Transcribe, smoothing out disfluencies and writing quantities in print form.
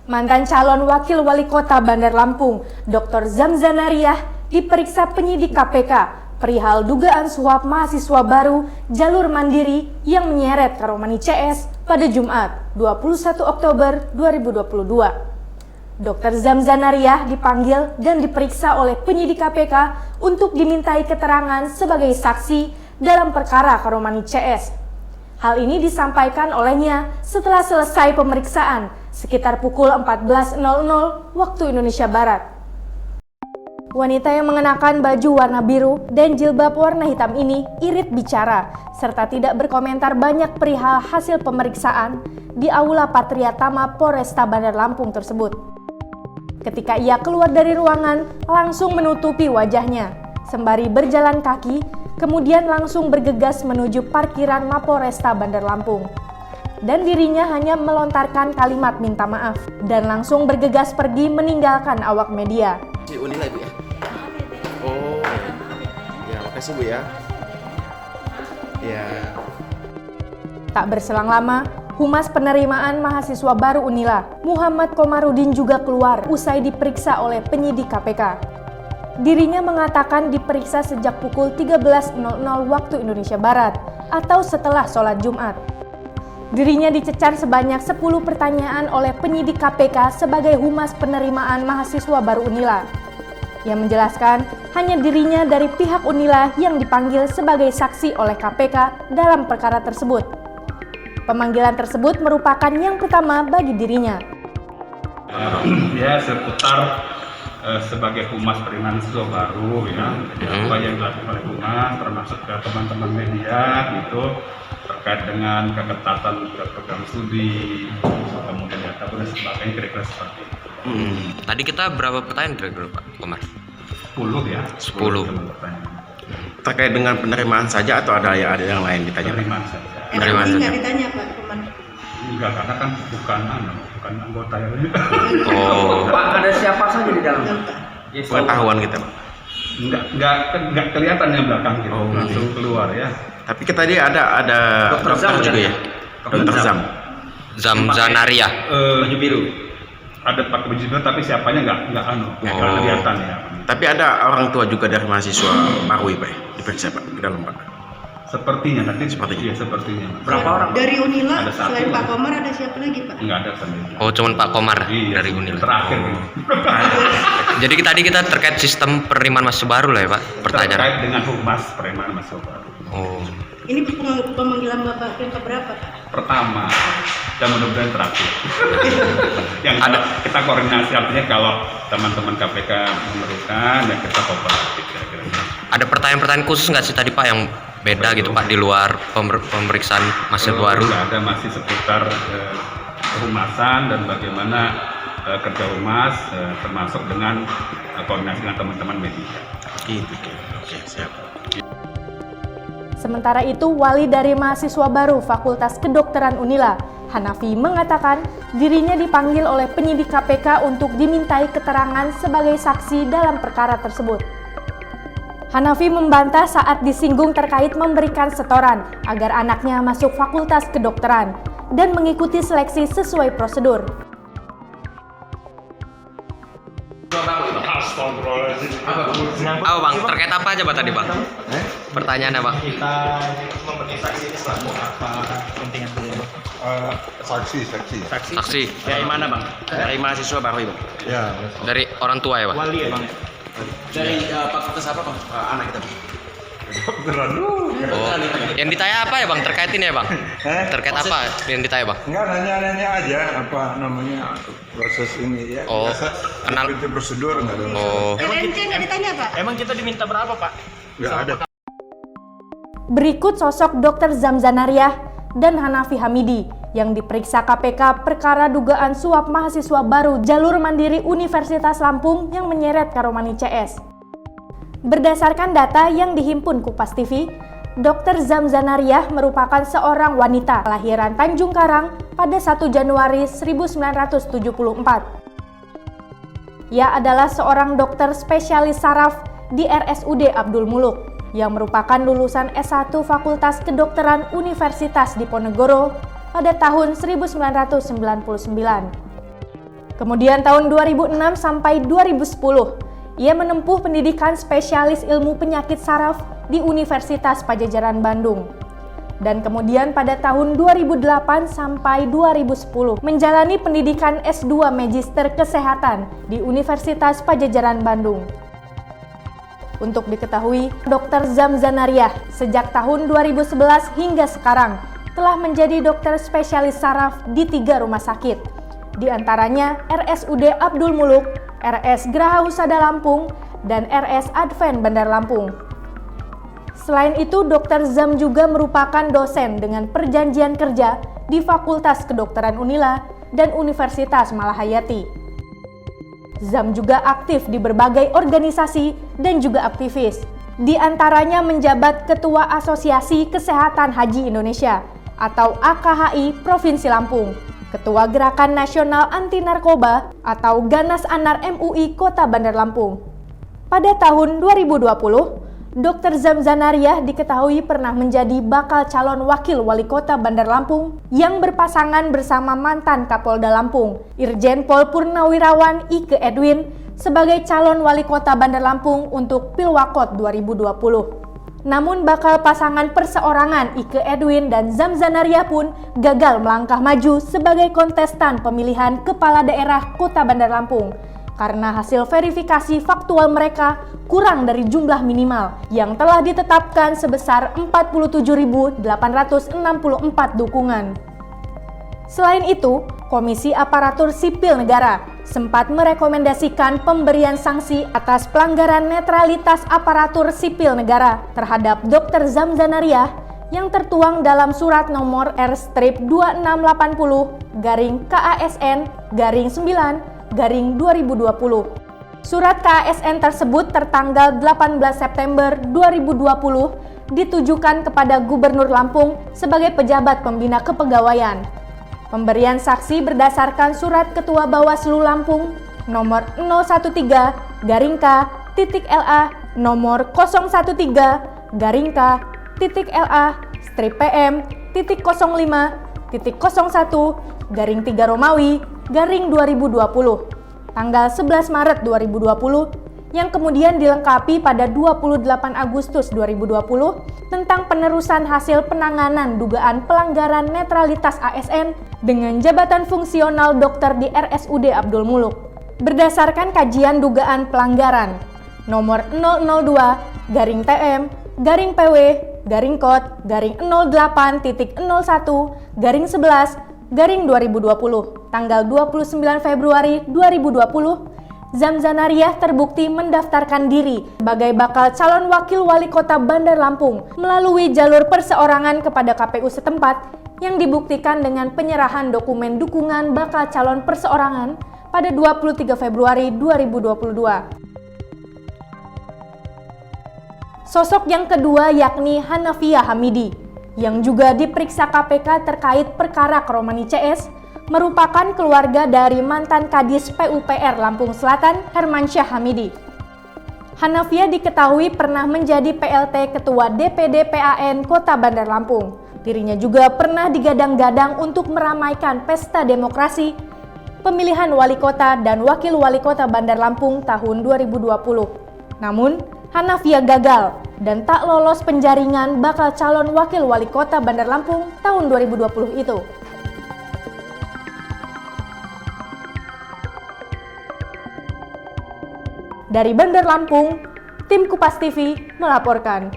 Mantan calon wakil wali kota Bandar Lampung, Dr. Zamzanariah, diperiksa penyidik KPK perihal dugaan suap mahasiswa baru jalur mandiri yang menyeret Karomani CS pada Jumat 21 Oktober 2022. Dr. Zamzanariah dipanggil dan diperiksa oleh penyidik KPK untuk dimintai keterangan sebagai saksi dalam perkara Karomani CS. Hal ini disampaikan olehnya setelah selesai pemeriksaan sekitar pukul 14.00 waktu Indonesia Barat. Wanita yang mengenakan baju warna biru dan jilbab warna hitam ini irit bicara serta tidak berkomentar banyak perihal hasil pemeriksaan di Aula Patria Tama Polresta Bandar Lampung tersebut. Ketika ia keluar dari ruangan, langsung menutupi wajahnya, sembari berjalan kaki, kemudian langsung bergegas menuju parkiran Mapolresta Bandar Lampung. Dan dirinya hanya melontarkan kalimat minta maaf, dan langsung bergegas pergi meninggalkan awak media. Si Unila Ibu ya? Oh, ya makasih Bu ya. Ya. Tak berselang lama, Humas Penerimaan Mahasiswa Baru Unila, Muhammad Komarudin juga keluar usai diperiksa oleh penyidik KPK. Dirinya mengatakan diperiksa sejak pukul 13.00 waktu Indonesia Barat atau setelah sholat Jumat. Dirinya dicecar sebanyak 10 pertanyaan oleh penyidik KPK sebagai Humas Penerimaan Mahasiswa Baru Unila. Yang menjelaskan hanya dirinya dari pihak Unila yang dipanggil sebagai saksi oleh KPK dalam perkara tersebut. Pemanggilan tersebut merupakan yang pertama bagi dirinya. Ya, seputar sebagai Humas Penerimaan Mahasiswa Baru ya, apa yang dilakukan oleh Humas termasuk ke teman-teman media gitu terkait dengan keketatan program studi, kemudian data dan sebagainya, kira-kira seperti itu. Tadi kita berapa pertanyaan kira-kira Pak Komar? 10 ya. 10. Terkait dengan penerimaan saja atau ada yang lain ditanya? Penerimaan saja. Penerimaan saja. Nggak ditanya Pak Komar? Enggak, karena kan bukan anggota ya. Oh. Pak, ada siapa saja di dalam? Pengetahuan kita Pak. Enggak kelihatan yang belakang gitu, langsung keluar ya. Tapi kita tadi ada dokter juga ya? Dokter Zam. Zamzanariah. Baju biru. Ada pakai baju biru tapi siapanya nggak kelihatan ya. Tapi ada orang tua juga dari mahasiswa baru Pak ya? Diperiksa Pak di dalam Pak. Sepertinya nanti Sepertinya. Iya, sepertinya. Berapa orang? Dari Unila Ada satu selain Pak lagi. Komar ada siapa lagi Pak? Enggak ada sendiri. Oh, cuman Pak Komar Iya, dari Unila. terakhir. Jadi tadi kita terkait sistem penerimaan mahasiswa baru lah ya Pak, pertanyaan. Terkait dengan Humas Penerimaan Mahasiswa Baru. Oh. Ini pemanggilan Bapak yang keberapa Pak? Pertama dan mudah-mudahan terakhir. Yang kita koordinasi artinya kalau teman-teman KPK memerlukan ya kita kooperatif kira-kira. Ada pertanyaan-pertanyaan khusus nggak sih tadi Pak yang beda gitu Pak di luar pemeriksaan mahasiswa baru? Tidak ada, masih seputar kehumasan dan bagaimana kerja humas termasuk dengan koordinasi dengan teman-teman media. Gitu. Oke, siap. Sementara itu, wali dari mahasiswa baru Fakultas Kedokteran Unila, Hanafi, mengatakan dirinya dipanggil oleh penyidik KPK untuk dimintai keterangan sebagai saksi dalam perkara tersebut. Hanafi membantah saat disinggung terkait memberikan setoran agar anaknya masuk Fakultas Kedokteran dan mengikuti seleksi sesuai prosedur. Apa Bang? Terkait apa aja Pak tadi Bang? Pertanyaannya Bang? Kita memberi saksi ini selaku apa pentingan beliau? Saksi. Saksi Dari mana Bang? Dari mahasiswa baru Bang. Ya, dari orang tua ya Pak? wali ya Bang. Dari fakultas apa Bang? Anak kita. Oh, yang ditanya apa ya Bang? Terkait ini ya Bang? Terkait apa yang ditanya Bang? Enggak, nanya-nanya aja apa namanya proses ini ya. Oh, Biasa kenal. seperti prosedur enggak ada. Oh, RNC nggak ditanya Pak? Emang kita diminta berapa Pak? Enggak ada. Berikut sosok Dr. Zamzanariah dan Hanafi Hamidi yang diperiksa KPK perkara dugaan suap mahasiswa baru jalur mandiri Universitas Lampung yang menyeret Karomani CS. Berdasarkan data yang dihimpun Kupas TV, Dr. Zamzanariah merupakan seorang wanita kelahiran Tanjung Karang pada 1 Januari 1974. Ia adalah seorang dokter spesialis saraf di RSUD Abdul Muluk yang merupakan lulusan S1 Fakultas Kedokteran Universitas Diponegoro pada tahun 1999. Kemudian tahun 2006 sampai 2010, ia menempuh pendidikan spesialis ilmu penyakit saraf di Universitas Padjadjaran Bandung. Dan kemudian pada tahun 2008 sampai 2010 menjalani pendidikan S2 Magister Kesehatan di Universitas Padjadjaran Bandung. Untuk diketahui, Dr. Zamzanariah sejak tahun 2011 hingga sekarang telah menjadi dokter spesialis saraf di 3 rumah sakit, di antaranya RSUD Abdul Muluk, RS Graha Husada Lampung, dan RS Advent Bandar Lampung. Selain itu, Dr. Zam juga merupakan dosen dengan perjanjian kerja di Fakultas Kedokteran Unila dan Universitas Malahayati. Zam juga aktif di berbagai organisasi dan juga aktivis. Di antaranya menjabat Ketua Asosiasi Kesehatan Haji Indonesia atau AKHI Provinsi Lampung, Ketua Gerakan Nasional Anti Narkoba atau Ganas Anar MUI Kota Bandar Lampung. Pada tahun 2020, Dr. Zamzanariah diketahui pernah menjadi bakal calon wakil wali kota Bandar Lampung yang berpasangan bersama mantan Kapolda Lampung, Irjen Pol Purnawirawan Ike Edwin, sebagai calon wali kota Bandar Lampung untuk Pilwakot 2020. Namun bakal pasangan perseorangan Ike Edwin dan Zamzanariah pun gagal melangkah maju sebagai kontestan pemilihan kepala daerah kota Bandar Lampung karena hasil verifikasi faktual mereka kurang dari jumlah minimal yang telah ditetapkan sebesar 47.864 dukungan. Selain itu, Komisi Aparatur Sipil Negara sempat merekomendasikan pemberian sanksi atas pelanggaran netralitas aparatur sipil negara terhadap Dr. Zamzanariah yang tertuang dalam surat nomor R-2680-KASN-9-2020. Surat KASN tersebut tertanggal 18 September 2020 ditujukan kepada Gubernur Lampung sebagai pejabat pembina kepegawaian. Pemberian saksi berdasarkan surat Ketua Bawaslu Lampung nomor 013-K-LA nomor 013-PM.05.01-3 Romawi-2020 tanggal 11 Maret 2020 yang kemudian dilengkapi pada 28 Agustus 2020 tentang penerusan hasil penanganan dugaan pelanggaran netralitas ASN dengan jabatan fungsional dokter di RSUD Abdul Muluk. Berdasarkan kajian dugaan pelanggaran nomor 002-TM-PW-0.01-11-2020 tanggal 29 Februari 2020, Zamzanariah terbukti mendaftarkan diri sebagai bakal calon wakil wali kota Bandar Lampung melalui jalur perseorangan kepada KPU setempat yang dibuktikan dengan penyerahan dokumen dukungan bakal calon perseorangan pada 23 Februari 2022. Sosok yang kedua yakni Hanafiyah Hamidi, yang juga diperiksa KPK terkait perkara Kromani CS, merupakan keluarga dari mantan Kadis PUPR Lampung Selatan, Hermansyah Hamidi. Hanafiyah diketahui pernah menjadi PLT Ketua DPD PAN Kota Bandar Lampung. Dirinya juga pernah digadang-gadang untuk meramaikan pesta demokrasi, pemilihan wali kota dan wakil wali kota Bandar Lampung tahun 2020. Namun, Hanafiyah gagal dan tak lolos penjaringan bakal calon wakil wali kota Bandar Lampung tahun 2020 itu. Dari Bandar Lampung, tim Kupas TV melaporkan.